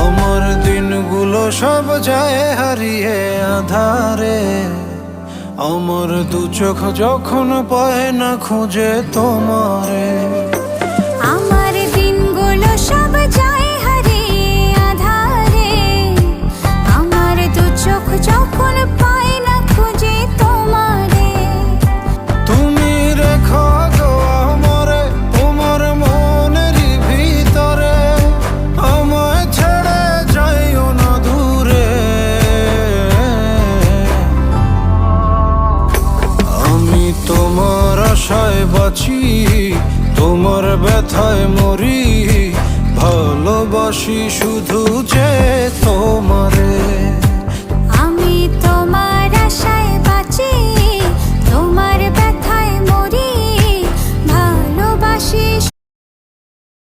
আমার দিনগুলো সব যায় হারিয়ে আধারে, আমার দু চোখ যখন পায় না খুঁজে তোমারে। আমার দিনগুলো সব যায় হারিয়ে আঁধারে, আমার দু চোখ যখন পায় না খুঁজে তোমারে। তুমি রেখো গো আমারে তোমার মনেরই ভিতরে, আমায় ছেড়ে যাইও না দূরে। আমি তোমার আশায় বাঁচি, তোমার ব্যথায় মরি, ভালোবাসি শুধু যে তোমারে।